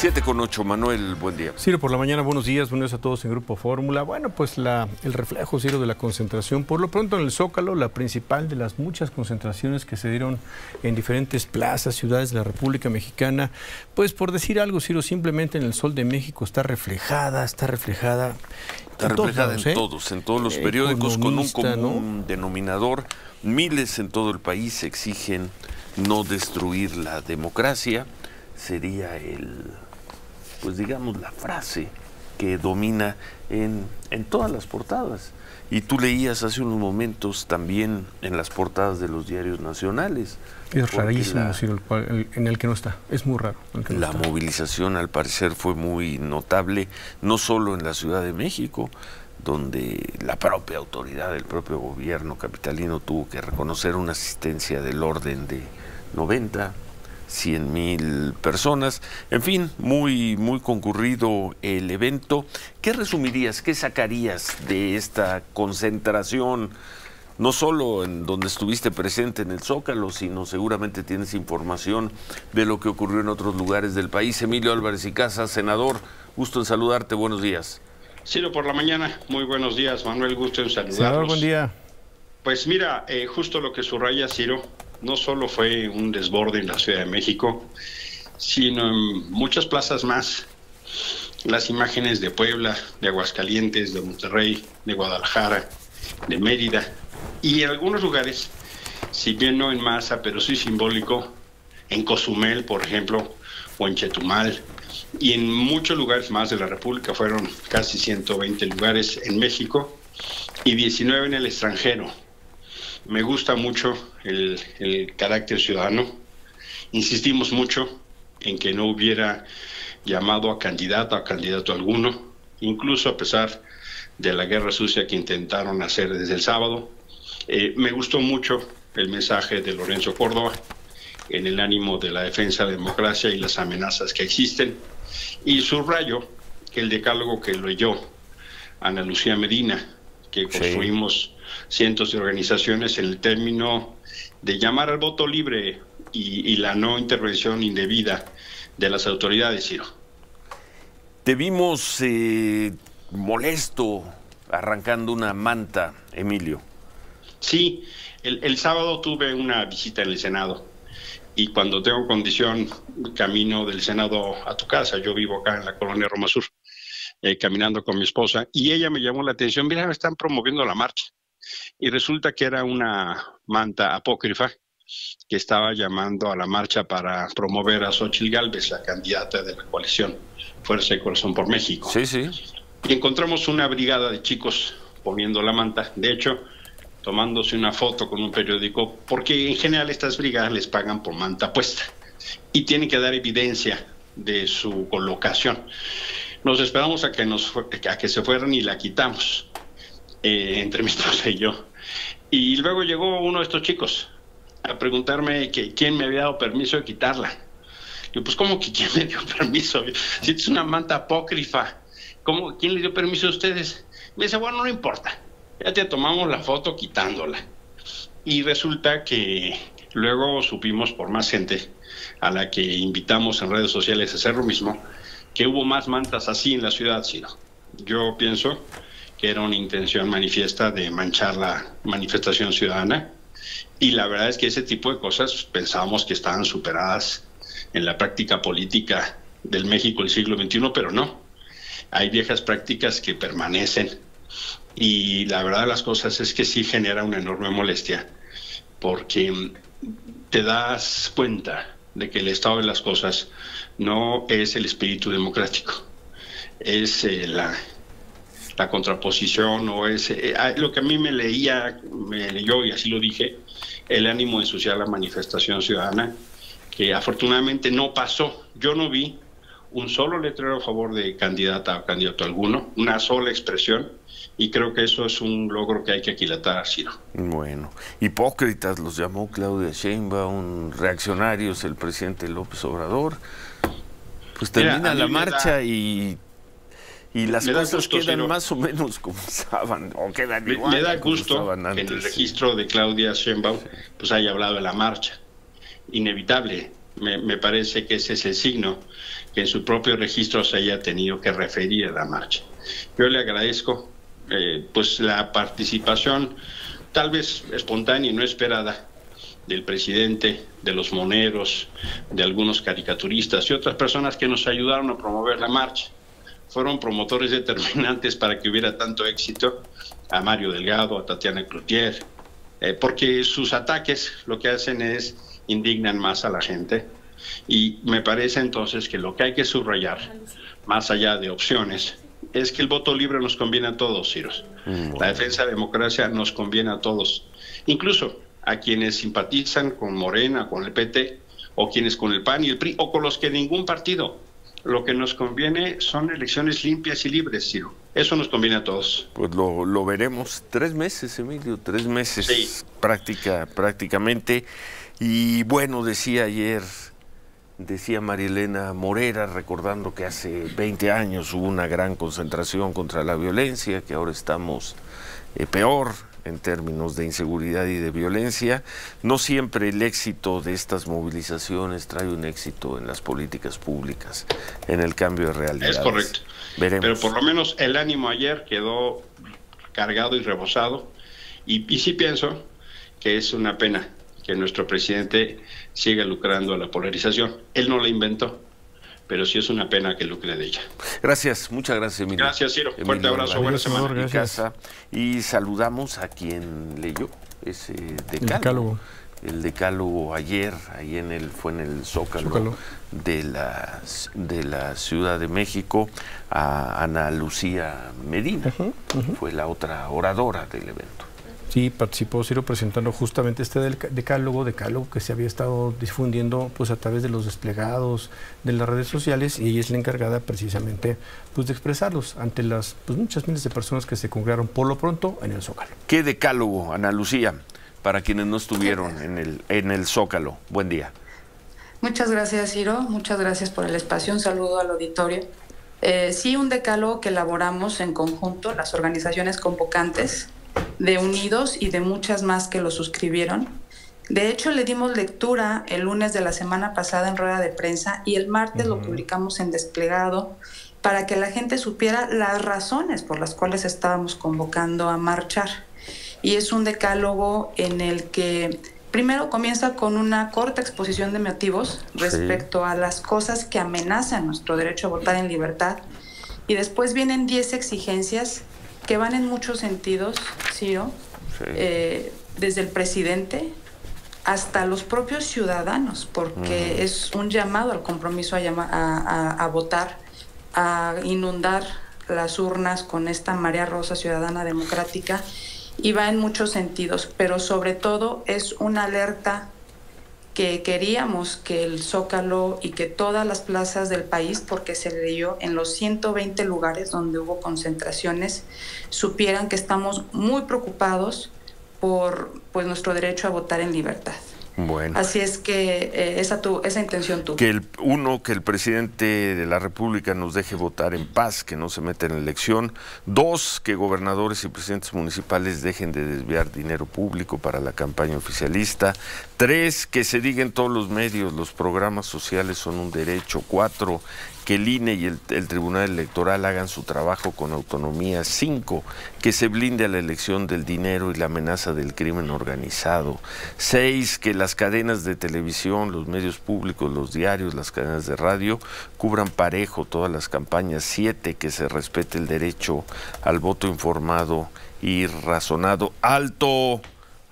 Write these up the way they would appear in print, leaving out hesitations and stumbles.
7:08, Manuel, buen día. Ciro, por la mañana, buenos días a todos en Grupo Fórmula. Bueno, pues el reflejo, Ciro, de la concentración, por lo pronto en el Zócalo, la principal de las muchas concentraciones que se dieron en diferentes plazas, ciudades de la República Mexicana, pues por decir algo, Ciro, simplemente en el Sol de México está reflejada en todos los periódicos, con un común ¿no? denominador. Miles en todo el país exigen no destruir la democracia. Sería pues digamos, la frase que domina en todas las portadas. Y tú leías hace unos momentos también en las portadas de los diarios nacionales. Es rarísimo, Ciro, en el que no está. Es muy raro. La movilización, al parecer, fue muy notable, no solo en la Ciudad de México, donde la propia autoridad, el propio gobierno capitalino tuvo que reconocer una asistencia del orden de 100,000 personas. En fin, muy concurrido el evento. ¿Qué resumirías, qué sacarías de esta concentración? No solo en donde estuviste presente en el Zócalo, sino seguramente tienes información de lo que ocurrió en otros lugares del país. Emilio Álvarez y Casas, senador, gusto en saludarte, buenos días. Ciro, por la mañana, muy buenos días, Manuel, gusto en saludarlos. Senador, buen día. Pues mira, justo lo que subraya Ciro, no solo fue un desborde en la Ciudad de México, sino en muchas plazas más. Las imágenes de Puebla, de Aguascalientes, de Monterrey, de Guadalajara, de Mérida, y en algunos lugares, si bien no en masa, pero sí simbólico, en Cozumel, por ejemplo, o en Chetumal, y en muchos lugares más de la República, fueron casi 120 lugares en México y 19 en el extranjero. Me gusta mucho el carácter ciudadano. Insistimos mucho en que no hubiera llamado a candidato alguno, incluso a pesar de la guerra sucia que intentaron hacer desde el sábado. Me gustó mucho el mensaje de Lorenzo Córdoba en el ánimo de la defensa de la democracia y las amenazas que existen. Y subrayo que el decálogo que leyó Ana Lucía Medina, que construimos cientos de organizaciones en el término de llamar al voto libre y la no intervención indebida de las autoridades, Ciro. Te vimos molesto arrancando una manta, Emilio. Sí, el sábado tuve una visita en el Senado y cuando tengo condición camino del Senado a tu casa. Yo vivo acá en la colonia Roma Sur, caminando con mi esposa, y ella me llamó la atención. Mira, me están promoviendo la marcha. Y resulta que era una manta apócrifa que estaba llamando a la marcha para promover a Xóchitl Gálvez, la candidata de la coalición Fuerza y Corazón por México. Sí, sí. Y encontramos una brigada de chicos poniendo la manta, de hecho, tomándose una foto con un periódico, porque en general estas brigadas les pagan por manta puesta y tienen que dar evidencia de su colocación. Nos esperamos a que se fueran y la quitamos, entre mi esposa y yo. Y luego llegó uno de estos chicos a preguntarme quién me había dado permiso de quitarla. Yo, pues, ¿cómo que quién me dio permiso? Si es una manta apócrifa, ¿quién le dio permiso a ustedes? Me dice, bueno, no importa, ya te tomamos la foto quitándola. Y resulta que luego supimos por más gente a la que invitamos en redes sociales a hacer lo mismo, que hubo más mantas así en la ciudad, Ciro. Yo pienso que era una intención manifiesta de manchar la manifestación ciudadana, y la verdad es que ese tipo de cosas pensábamos que estaban superadas en la práctica política del México del siglo XXI, pero no. Hay viejas prácticas que permanecen, y la verdad de las cosas es que sí genera una enorme molestia, porque te das cuenta de que el estado de las cosas no es el espíritu democrático, es la contraposición, o es lo que a mí me leyó, y así lo dije, el ánimo de ensuciar la manifestación ciudadana, que afortunadamente no pasó. Yo no vi un solo letrero a favor de candidata o candidato alguno, una sola expresión, y creo que eso es un logro que hay que aquilatar, Ciro. Bueno, hipócritas los llamó Claudia Sheinbaum, reaccionarios el presidente López Obrador. Pues termina la marcha y las cosas quedan, Ciro, más o menos como estaban, o quedan igual. Me da gusto que en el registro de Claudia Sheinbaum pues haya hablado de la marcha. Inevitable. Me parece que ese es el signo que en su propio registro se haya tenido que referir a la marcha. Yo le agradezco pues la participación tal vez espontánea y no esperada del presidente, de los moneros, de algunos caricaturistas y otras personas que nos ayudaron a promover la marcha. Fueron promotores determinantes para que hubiera tanto éxito, a Mario Delgado, a Tatiana Cloutier, porque sus ataques lo que hacen es indignan más a la gente, y me parece entonces que lo que hay que subrayar, más allá de opciones, es que el voto libre nos conviene a todos, Ciro. La defensa de la democracia nos conviene a todos, incluso a quienes simpatizan con Morena, con el PT, o quienes con el PAN y el PRI, o con los que ningún partido. Lo que nos conviene son elecciones limpias y libres, Ciro. Eso nos conviene a todos. Pues lo veremos. 3 meses, Emilio, 3 meses, sí. Prácticamente. Y bueno, decía María Elena Morera, recordando que hace 20 años hubo una gran concentración contra la violencia, que ahora estamos peor en términos de inseguridad y de violencia. No siempre el éxito de estas movilizaciones trae un éxito en las políticas públicas, en el cambio de realidades. Es correcto. Veremos. Pero por lo menos el ánimo ayer quedó cargado y rebosado, y sí pienso que es una pena que nuestro presidente siga lucrando a la polarización. Él no la inventó, pero sí es una pena que lucre de ella. Gracias, muchas gracias, Emilio. Gracias, Ciro. Fuerte abrazo, buena semana. Casa, y saludamos a quien leyó ese decálogo. El decálogo ayer, ahí fue en el Zócalo. De la Ciudad de México, a Ana Lucía Medina. Fue la otra oradora del evento. Sí, participó Ciro presentando justamente este decálogo que se había estado difundiendo pues a través de los desplegados de las redes sociales, y ella es la encargada precisamente pues de expresarlos ante las pues muchas miles de personas que se congregaron por lo pronto en el Zócalo. ¿Qué decálogo, Ana Lucía, para quienes no estuvieron en el Zócalo? Buen día. Muchas gracias, Ciro, muchas gracias por el espacio, un saludo al auditorio. Sí, un decálogo que elaboramos en conjunto las organizaciones convocantes de Unidos y de muchas más que lo suscribieron. De hecho, le dimos lectura el lunes de la semana pasada en rueda de prensa, y el martes lo publicamos en desplegado para que la gente supiera las razones por las cuales estábamos convocando a marchar. Y es un decálogo en el que primero comienza con una corta exposición de motivos respecto a las cosas que amenazan nuestro derecho a votar en libertad, y después vienen 10 exigencias que van en muchos sentidos, Ciro, desde el presidente hasta los propios ciudadanos, porque es un llamado al compromiso a votar, a inundar las urnas con esta marea rosa ciudadana democrática, y va en muchos sentidos, pero sobre todo es una alerta que queríamos que el Zócalo y que todas las plazas del país, porque se leyó en los 120 lugares donde hubo concentraciones, supieran que estamos muy preocupados por pues nuestro derecho a votar en libertad. Bueno. Así es que esa intención tuvo. Que el presidente de la República nos deje votar en paz, que no se meta en la elección. 2, que gobernadores y presidentes municipales dejen de desviar dinero público para la campaña oficialista. 3, que se diga en todos los medios, los programas sociales son un derecho. 4, que el INE y el Tribunal Electoral hagan su trabajo con autonomía. 5, que se blinde a la elección del dinero y la amenaza del crimen organizado. 6, que las cadenas de televisión, los medios públicos, los diarios, las cadenas de radio cubran parejo todas las campañas. 7, que se respete el derecho al voto informado y razonado. ¡Alto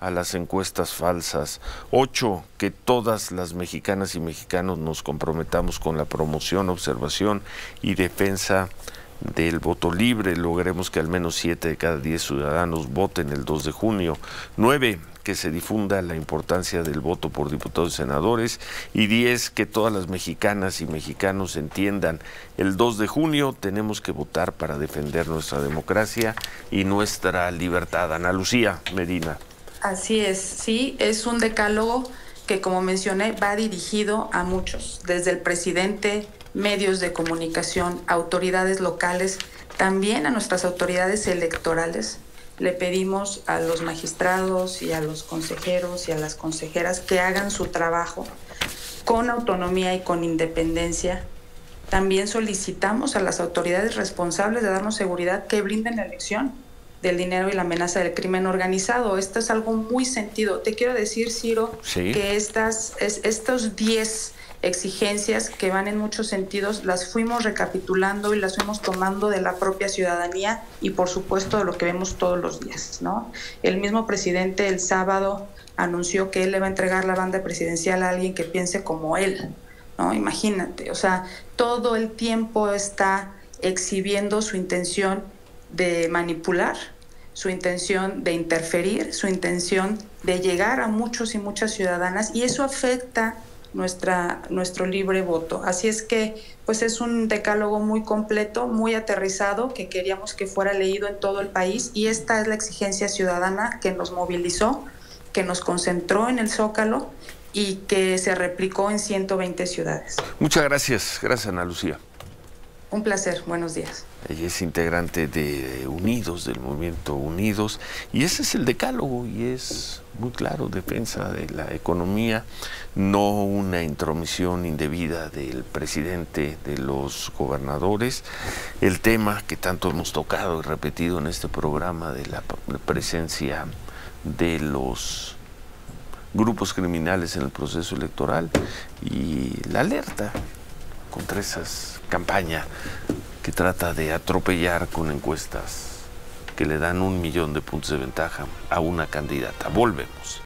a las encuestas falsas! 8, que todas las mexicanas y mexicanos nos comprometamos con la promoción, observación y defensa del voto libre. Logremos que al menos 7 de cada 10 ciudadanos voten el 2 de junio. 9, que se difunda la importancia del voto por diputados y senadores. Y 10, que todas las mexicanas y mexicanos entiendan, el 2 de junio tenemos que votar para defender nuestra democracia y nuestra libertad. Ana Lucía Medina. Así es, sí, es un decálogo que, como mencioné, va dirigido a muchos, desde el presidente, medios de comunicación, autoridades locales, también a nuestras autoridades electorales. Le pedimos a los magistrados y a los consejeros y a las consejeras que hagan su trabajo con autonomía y con independencia, También solicitamos a las autoridades responsables de darnos seguridad que brinden la elección del dinero y la amenaza del crimen organizado. Esto es algo muy sentido. Te quiero decir, Ciro, sí, que estos 10 exigencias que van en muchos sentidos las fuimos recapitulando y las fuimos tomando de la propia ciudadanía y por supuesto de lo que vemos todos los días, ¿no? El mismo presidente el sábado anunció que él le va a entregar la banda presidencial a alguien que piense como él, ¿no? Imagínate, o sea, todo el tiempo está exhibiendo su intención de manipular, su intención de interferir, su intención de llegar a muchos y muchas ciudadanas, y eso afecta nuestro libre voto. Así es que pues es un decálogo muy completo, muy aterrizado, que queríamos que fuera leído en todo el país, y esta es la exigencia ciudadana que nos movilizó, que nos concentró en el Zócalo y que se replicó en 120 ciudades. Muchas gracias. Gracias, Ana Lucía. Un placer. Buenos días. Ella es integrante de Unidos, del movimiento Unidos, y ese es el decálogo, y es muy claro: defensa de la economía, no una intromisión indebida del presidente, de los gobernadores. El tema que tanto hemos tocado y repetido en este programa de la presencia de los grupos criminales en el proceso electoral y la alerta contra esas campañas que trata de atropellar con encuestas que le dan 1 millón de puntos de ventaja a una candidata. Volvemos.